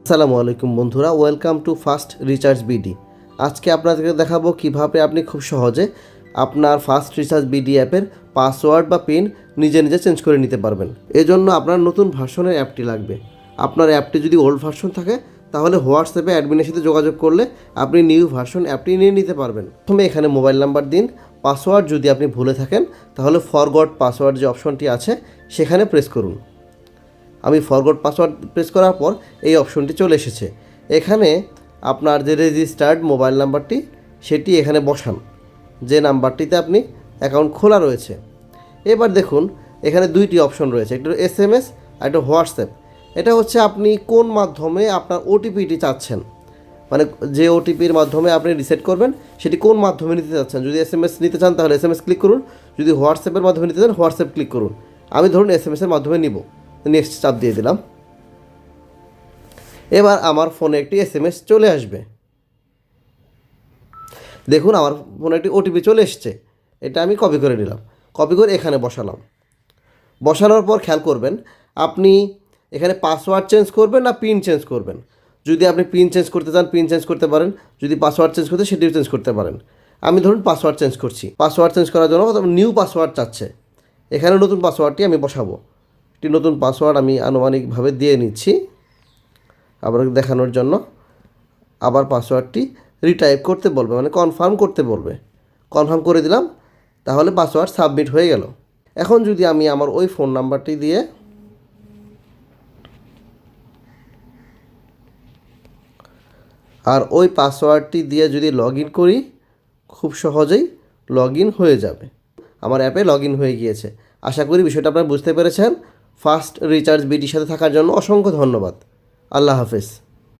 আসসালামু আলাইকুম বন্ধুরা, welcome too fast recharge BD. আজকে আপনাদেরকে দেখাবো কিভাবে আপনি খুব সহজে আপনার ফাস্ট রিচার্জ বিডি অ্যাপের পাসওয়ার্ড বা পিন নিজে নিজে চেঞ্জ করে নিতে পারবেন। এজন্য আপনার নতুন ভার্সনের অ্যাপটি লাগবে। আপনার অ্যাপটি যদি ওল্ড ভার্সন থাকে তাহলে হোয়াটসঅ্যাপে অ্যাডমিনের সাথে যোগাযোগ করলে আপনি নিউ ভার্সন অ্যাপটি নিয়ে নিতে পারবেন। প্রথমে এখানে মোবাইল নাম্বার দিন। পাসওয়ার্ড যদি আপনি ভুলে থাকেন তাহলে ফরগট পাসওয়ার্ড যে অপশনটি আছে সেখানে প্রেস করুন। আমি ফরগট পাসওয়ার্ড প্রেস করার পর এই অপশনটি চলে এসেছে। এখানে আপনার যে রেজিস্টার্ড মোবাইল নাম্বারটি সেটি এখানে বসান, যে নাম্বারটিতে আপনি অ্যাকাউন্ট খোলা রয়েছে। এবার দেখুন এখানে দুইটি অপশন রয়েছে, একটা SMS আর একটা হোয়াটসঅ্যাপ। এটা হচ্ছে আপনি কোন মাধ্যমে আপনার ওটিপিটি চাচ্ছেন, মানে যে ওটিপির মাধ্যমে আপনি রিসেট করবেন সেটি কোন মাধ্যমে নিতে চাচ্ছেন। যদি SMS নিতে চান তাহলে SMS ক্লিক করুন, যদি হোয়াটসঅ্যাপের মাধ্যমে নিতে চান হোয়াটসঅ্যাপ ক্লিক করুন। আমি ধরুন SMS-এর মাধ্যমে নিব, নেক্সট চাপ দিয়ে দিলাম। এবার আমার ফোনে একটি SMS চলে আসবে। দেখুন আমার ফোনে একটি ওটিপি চলে এসছে, এটা আমি কপি করে নিলাম। কপি করে এখানে বসালাম। বসানোর পর খেয়াল করবেন আপনি এখানে পাসওয়ার্ড চেঞ্জ করবেন না পিন চেঞ্জ করবেন। যদি আপনি পিন চেঞ্জ করতে চান পিন চেঞ্জ করতে পারেন, যদি পাসওয়ার্ড চেঞ্জ করতে সেটিও চেঞ্জ করতে পারেন। আমি ধরুন পাসওয়ার্ড চেঞ্জ করছি। পাসওয়ার্ড চেঞ্জ করার জন্য নিউ পাসওয়ার্ড চাচ্ছে। এখানে নতুন পাসওয়ার্ডটি আমি বসাবো। একটি নতুন পাসওয়ার্ড আমি আনুমানিকভাবে দিয়ে নিচ্ছি আবার দেখানোর জন্য। আবার পাসওয়ার্ডটি রিটাইপ করতে বলবে, মানে কনফার্ম করতে বলবে। কনফার্ম করে দিলাম, তাহলে পাসওয়ার্ড সাবমিট হয়ে গেল। এখন যদি আমি আমার ওই ফোন নাম্বারটি দিয়ে আর ওই পাসওয়ার্ডটি দিয়ে যদি লগ ইন করি, খুব সহজেই লগ ইন হয়ে যাবে। আমার অ্যাপে লগ ইন হয়ে গিয়েছে। আশা করি বিষয়টা আপনারা বুঝতে পেরেছেন। ফাস্ট রিচার্জ বিডির সাথে থাকার জন্য অসংখ্য ধন্যবাদ। আল্লাহ হাফেজ।